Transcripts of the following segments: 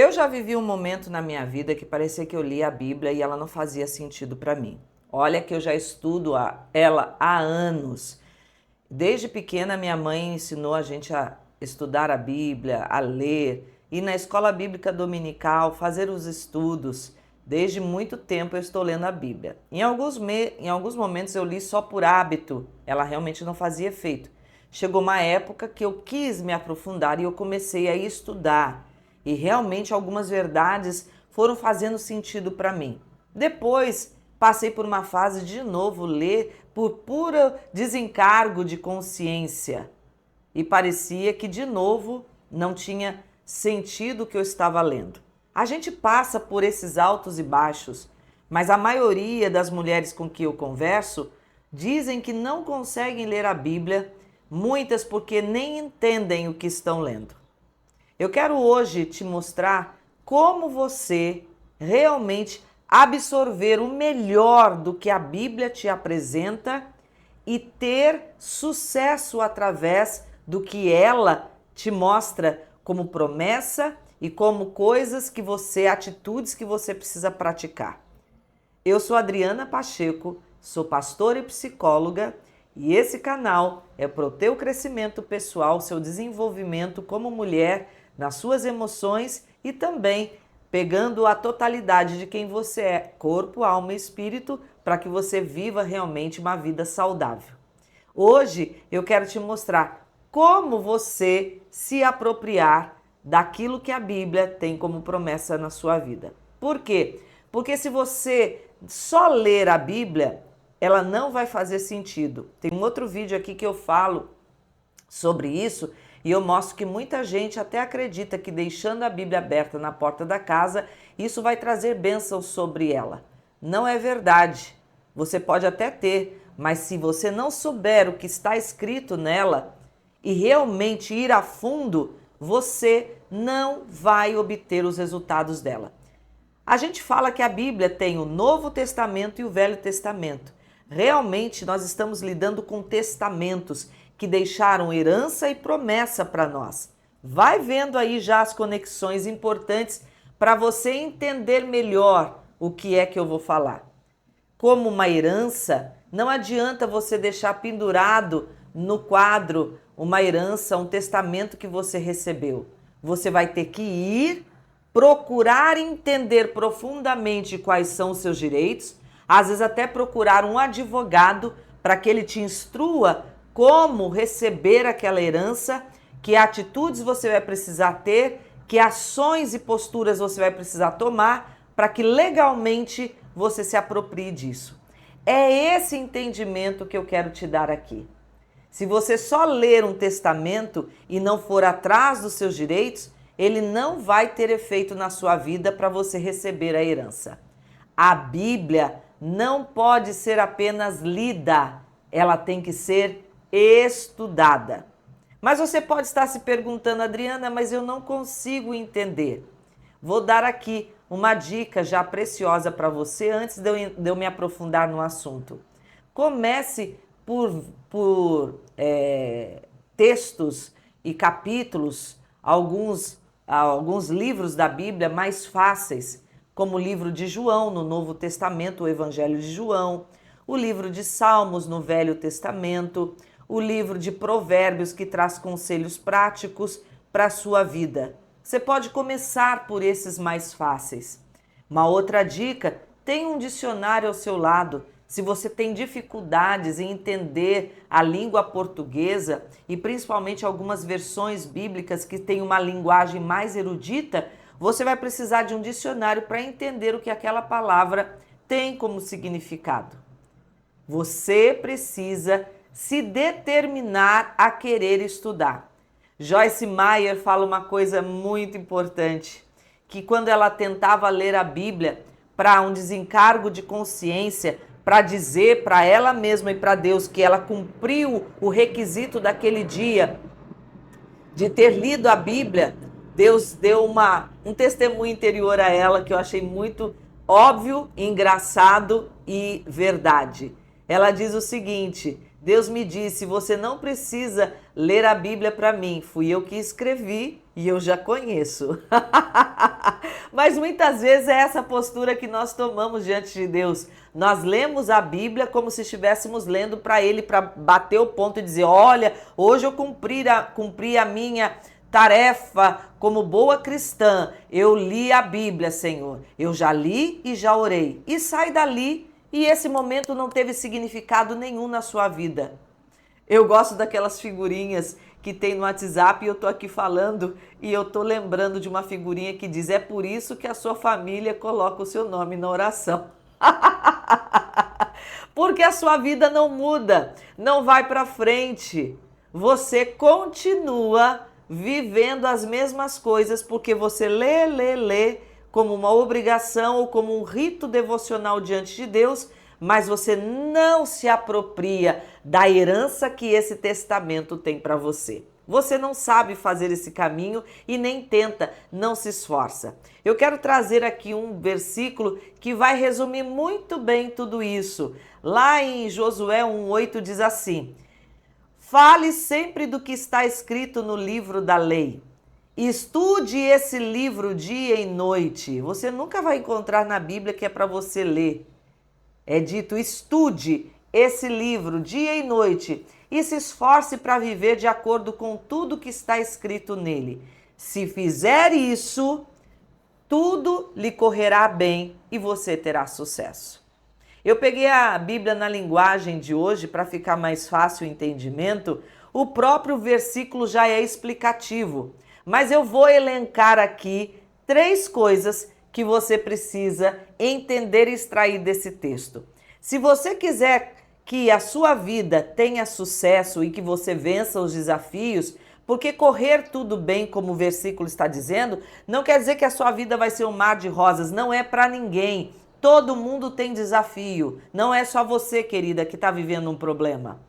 Eu já vivi um momento na minha vida que parecia que eu lia a Bíblia e ela não fazia sentido para mim. Olha que eu já estudo ela há anos. Desde pequena, minha mãe ensinou a gente a estudar a Bíblia, a ler, ir na escola bíblica dominical, fazer os estudos. Desde muito tempo eu estou lendo a Bíblia. Em alguns momentos eu li só por hábito, ela realmente não fazia efeito. Chegou uma época que eu quis me aprofundar e eu comecei a estudar. E realmente algumas verdades foram fazendo sentido para mim. Depois passei por uma fase de novo ler por puro desencargo de consciência. E parecia que de novo não tinha sentido o que eu estava lendo. A gente passa por esses altos e baixos, mas a maioria das mulheres com que eu converso dizem que não conseguem ler a Bíblia, muitas porque nem entendem o que estão lendo. Eu quero hoje te mostrar como você realmente absorver o melhor do que a Bíblia te apresenta e ter sucesso através do que ela te mostra como promessa e como atitudes que você precisa praticar. Eu sou Adriana Pacheco, sou pastora e psicóloga e esse canal é para o teu crescimento pessoal, seu desenvolvimento como mulher, nas suas emoções e também pegando a totalidade de quem você é, corpo, alma e espírito, para que você viva realmente uma vida saudável. Hoje eu quero te mostrar como você se apropriar daquilo que a Bíblia tem como promessa na sua vida. Por quê? Porque se você só ler a Bíblia, ela não vai fazer sentido. Tem um outro vídeo aqui que eu falo sobre isso e eu mostro que muita gente até acredita que deixando a Bíblia aberta na porta da casa, isso vai trazer bênçãos sobre ela. Não é verdade. Você pode até ter, mas se você não souber o que está escrito nela e realmente ir a fundo, você não vai obter os resultados dela. A gente fala que a Bíblia tem o Novo Testamento e o Velho Testamento. Realmente nós estamos lidando com testamentos que deixaram herança e promessa para nós. Vai vendo aí já as conexões importantes para você entender melhor o que é que eu vou falar. Como uma herança, não adianta você deixar pendurado no quadro uma herança, um testamento que você recebeu. Você vai ter que ir procurar entender profundamente quais são os seus direitos, às vezes até procurar um advogado para que ele te instrua como receber aquela herança, que atitudes você vai precisar ter, que ações e posturas você vai precisar tomar para que legalmente você se aproprie disso. É esse entendimento que eu quero te dar aqui. Se você só ler um testamento e não for atrás dos seus direitos, ele não vai ter efeito na sua vida para você receber a herança. A Bíblia não pode ser apenas lida, ela tem que ser estudada. Mas você pode estar se perguntando, Adriana, mas eu não consigo entender. Vou dar aqui uma dica já preciosa para você antes de eu me aprofundar no assunto. Comece por textos e capítulos, alguns livros da Bíblia mais fáceis, como o livro de João no Novo Testamento, o Evangelho de João, o livro de Salmos no Velho Testamento, o livro de Provérbios que traz conselhos práticos para a sua vida. Você pode começar por esses mais fáceis. Uma outra dica, tenha um dicionário ao seu lado. Se você tem dificuldades em entender a língua portuguesa e principalmente algumas versões bíblicas que têm uma linguagem mais erudita, você vai precisar de um dicionário para entender o que aquela palavra tem como significado. Você precisa se determinar a querer estudar. Joyce Meyer fala uma coisa muito importante, que quando ela tentava ler a Bíblia para um desencargo de consciência, para dizer para ela mesma e para Deus que ela cumpriu o requisito daquele dia de ter lido a Bíblia, Deus deu um testemunho interior a ela que eu achei muito óbvio, engraçado e verdade. Ela diz o seguinte: Deus me disse, você não precisa ler a Bíblia para mim, fui eu que escrevi e eu já conheço. Mas muitas vezes é essa postura que nós tomamos diante de Deus. Nós lemos a Bíblia como se estivéssemos lendo para Ele, para bater o ponto e dizer: olha, hoje eu cumpri a minha tarefa como boa cristã. Eu li a Bíblia, Senhor. Eu já li e já orei. E sai dali e esse momento não teve significado nenhum na sua vida. Eu gosto daquelas figurinhas que tem no WhatsApp e eu tô aqui falando e eu tô lembrando de uma figurinha que diz: é por isso que a sua família coloca o seu nome na oração. Porque a sua vida não muda, não vai para frente. Você continua vivendo as mesmas coisas porque você lê como uma obrigação ou como um rito devocional diante de Deus, mas você não se apropria da herança que esse testamento tem para você. Você não sabe fazer esse caminho e nem tenta, não se esforça. Eu quero trazer aqui um versículo que vai resumir muito bem tudo isso. Lá em Josué 1:8 diz assim: fale sempre do que está escrito no livro da lei. Estude esse livro dia e noite. Você nunca vai encontrar na Bíblia que é para você ler. É dito: estude esse livro dia e noite e se esforce para viver de acordo com tudo que está escrito nele. Se fizer isso, tudo lhe correrá bem e você terá sucesso. Eu peguei a Bíblia na linguagem de hoje para ficar mais fácil o entendimento. O próprio versículo já é explicativo, mas eu vou elencar aqui 3 coisas que você precisa entender e extrair desse texto. Se você quiser que a sua vida tenha sucesso e que você vença os desafios, porque correr tudo bem, como o versículo está dizendo, não quer dizer que a sua vida vai ser um mar de rosas, não é para ninguém. Todo mundo tem desafio, não é só você, querida, que está vivendo um problema.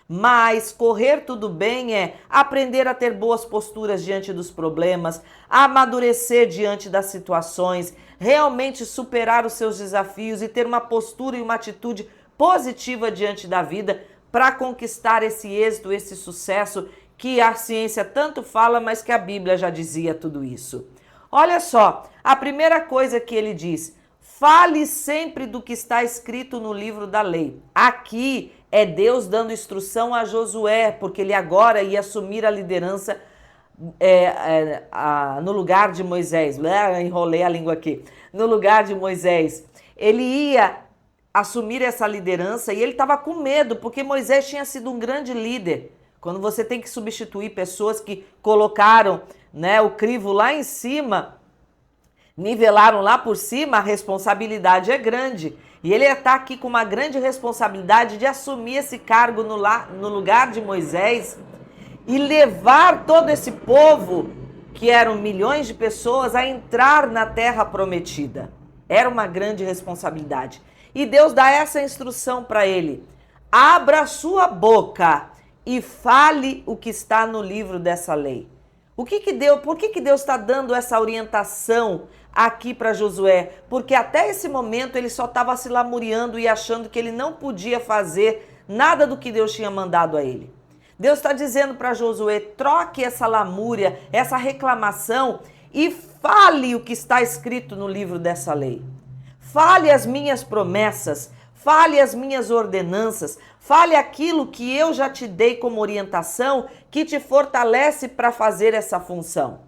Mas correr tudo bem é aprender a ter boas posturas diante dos problemas, amadurecer diante das situações, realmente superar os seus desafios e ter uma postura e uma atitude positiva diante da vida para conquistar esse êxito, esse sucesso que a ciência tanto fala, mas que a Bíblia já dizia tudo isso. Olha só, a primeira coisa que ele diz: fale sempre do que está escrito no livro da lei. Aqui é Deus dando instrução a Josué, porque ele agora ia assumir a liderança no lugar de Moisés. Enrolei a língua aqui. No lugar de Moisés. Ele ia assumir essa liderança e ele estava com medo, porque Moisés tinha sido um grande líder. Quando você tem que substituir pessoas que colocaram, né, o crivo lá em cima, nivelaram lá por cima, a responsabilidade é grande. E ele está aqui com uma grande responsabilidade de assumir esse cargo no lugar de Moisés e levar todo esse povo, que eram milhões de pessoas, a entrar na terra prometida. Era uma grande responsabilidade. E Deus dá essa instrução para ele: abra sua boca e fale o que está no livro dessa lei. Por que Deus está dando essa orientação aqui para Josué? Porque até esse momento ele só estava se lamuriando e achando que ele não podia fazer nada do que Deus tinha mandado a ele. Deus está dizendo para Josué: troque essa lamúria, essa reclamação e fale o que está escrito no livro dessa lei. Fale as minhas promessas, fale as minhas ordenanças, fale aquilo que eu já te dei como orientação, que te fortalece para fazer essa função.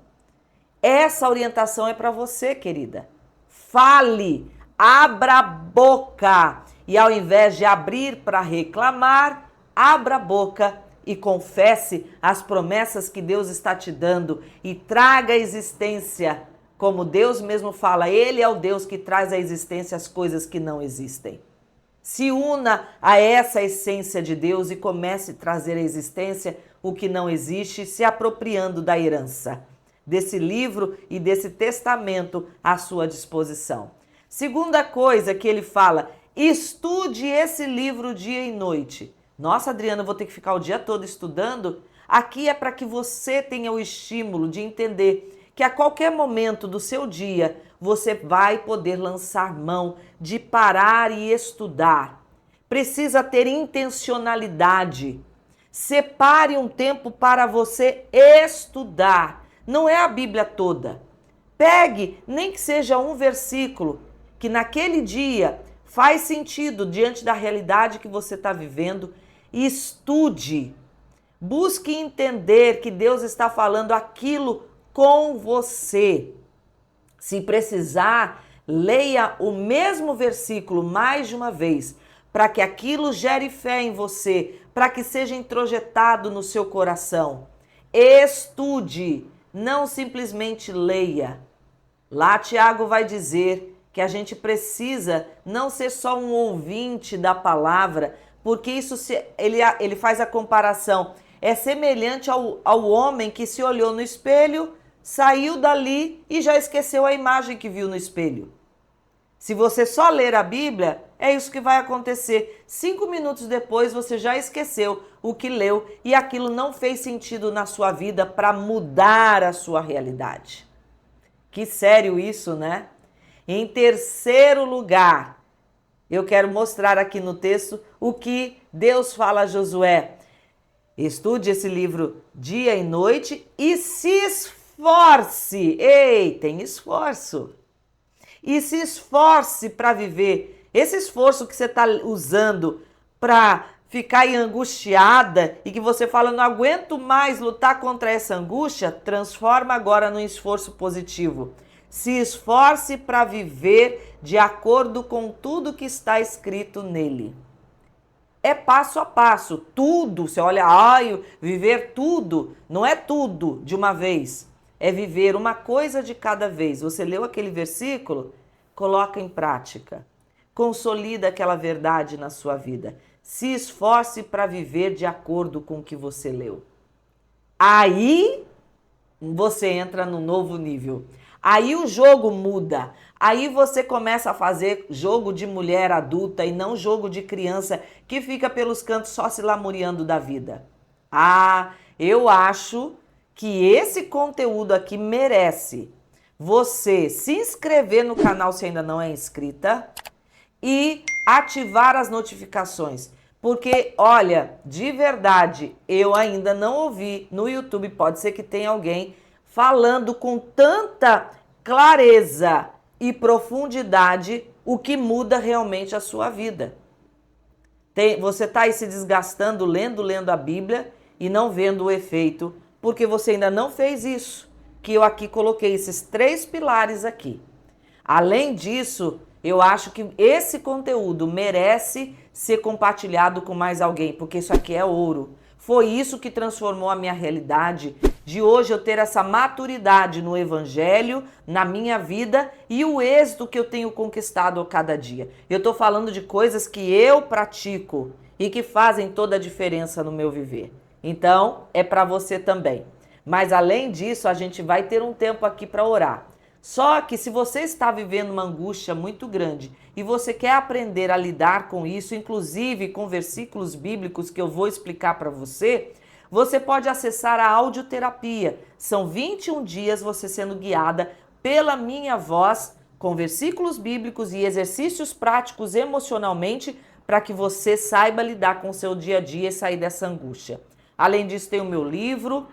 Essa orientação é para você, querida. Fale, abra a boca. E ao invés de abrir para reclamar, abra a boca e confesse as promessas que Deus está te dando e traga à existência. Como Deus mesmo fala, Ele é o Deus que traz à existência as coisas que não existem. Se una a essa essência de Deus e comece a trazer à existência o que não existe, se apropriando da herança, desse livro e desse testamento à sua disposição. Segunda coisa que ele fala: estude esse livro dia e noite. Nossa, Adriana, eu vou ter que ficar o dia todo estudando? Aqui é para que você tenha o estímulo de entender que a qualquer momento do seu dia você vai poder lançar mão de parar e estudar. Precisa ter intencionalidade. Separe um tempo para você estudar. Não é a Bíblia toda. Pegue, nem que seja um versículo, que naquele dia faz sentido diante da realidade que você está vivendo, e estude. Busque entender que Deus está falando aquilo com você. Se precisar, leia o mesmo versículo mais de uma vez, para que aquilo gere fé em você, para que seja introjetado no seu coração. Estude, não simplesmente leia. Lá Tiago vai dizer que a gente precisa não ser só um ouvinte da palavra, porque isso ele faz a comparação. É semelhante ao homem que se olhou no espelho, saiu dali e já esqueceu a imagem que viu no espelho. Se você só ler a Bíblia, é isso que vai acontecer. 5 minutos depois você já esqueceu o que leu e aquilo não fez sentido na sua vida para mudar a sua realidade. Que sério isso, né? Em terceiro lugar, eu quero mostrar aqui no texto o que Deus fala a Josué. Estude esse livro dia e noite e se esforce. Ei, tem esforço. E se esforce para viver. Esse esforço que você está usando para ficar angustiada e que você fala, não aguento mais lutar contra essa angústia, transforma agora num esforço positivo. Se esforce para viver de acordo com tudo que está escrito nele. É passo a passo, tudo. Você olha, viver tudo, não é tudo de uma vez. É viver uma coisa de cada vez. Você leu aquele versículo? Coloca em prática. Consolida aquela verdade na sua vida. Se esforce para viver de acordo com o que você leu. Aí você entra no novo nível. Aí o jogo muda. Aí você começa a fazer jogo de mulher adulta e não jogo de criança que fica pelos cantos só se lamuriando da vida. Eu acho que esse conteúdo aqui merece você se inscrever no canal se ainda não é inscrita e ativar as notificações. Porque, olha, de verdade, eu ainda não ouvi no YouTube, pode ser que tenha alguém falando com tanta clareza e profundidade o que muda realmente a sua vida. Você está aí se desgastando lendo a Bíblia e não vendo o efeito, porque você ainda não fez isso, que eu aqui coloquei esses 3 pilares aqui. Além disso, eu acho que esse conteúdo merece ser compartilhado com mais alguém, porque isso aqui é ouro. Foi isso que transformou a minha realidade, de hoje eu ter essa maturidade no Evangelho, na minha vida e o êxito que eu tenho conquistado a cada dia. Eu estou falando de coisas que eu pratico e que fazem toda a diferença no meu viver. Então, é para você também. Mas além disso, a gente vai ter um tempo aqui para orar. Só que se você está vivendo uma angústia muito grande e você quer aprender a lidar com isso, inclusive com versículos bíblicos que eu vou explicar para você, você pode acessar a audioterapia. São 21 dias você sendo guiada pela minha voz, com versículos bíblicos e exercícios práticos emocionalmente, para que você saiba lidar com o seu dia a dia e sair dessa angústia. Além disso, tem o meu livro,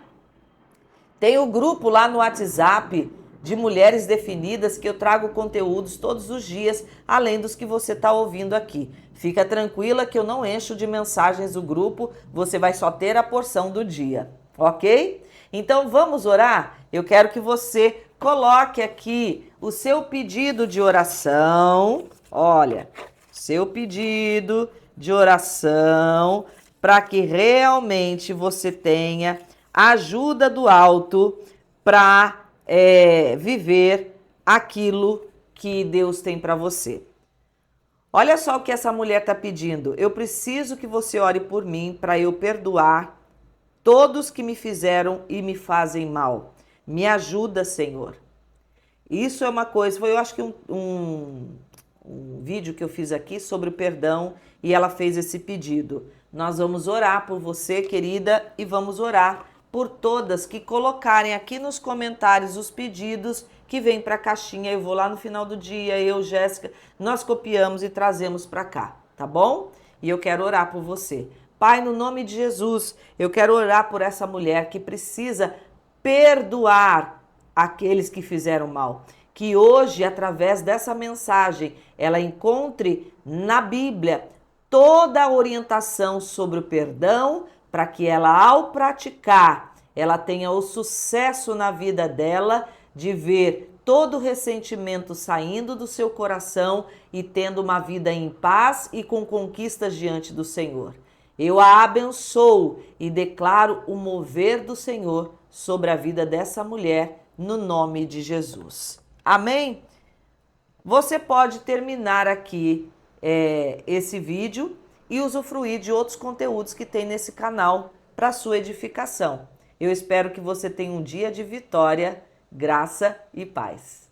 tem o grupo lá no WhatsApp de Mulheres Definidas, que eu trago conteúdos todos os dias, além dos que você está ouvindo aqui. Fica tranquila que eu não encho de mensagens do grupo, você vai só ter a porção do dia, ok? Então vamos orar? Eu quero que você coloque aqui o seu pedido de oração, olha, seu pedido de oração, para que realmente você tenha ajuda do alto para viver aquilo que Deus tem para você. Olha só o que essa mulher está pedindo. Eu preciso que você ore por mim para eu perdoar todos que me fizeram e me fazem mal. Me ajuda, Senhor. Isso é uma coisa, foi eu acho que um vídeo que eu fiz aqui sobre o perdão e ela fez esse pedido. Nós vamos orar por você, querida, e vamos orar por todas que colocarem aqui nos comentários os pedidos que vêm para a caixinha. Eu vou lá no final do dia, eu, Jéssica, nós copiamos e trazemos para cá, tá bom? E eu quero orar por você. Pai, no nome de Jesus, eu quero orar por essa mulher que precisa perdoar aqueles que fizeram mal. Que hoje, através dessa mensagem, ela encontre na Bíblia toda a orientação sobre o perdão, para que ela, ao praticar, ela tenha o sucesso na vida dela de ver todo o ressentimento saindo do seu coração e tendo uma vida em paz e com conquistas diante do Senhor. Eu a abençoo e declaro o mover do Senhor sobre a vida dessa mulher, no nome de Jesus. Amém? Você pode terminar aqui esse vídeo e usufruir de outros conteúdos que tem nesse canal para sua edificação. Eu espero que você tenha um dia de vitória, graça e paz.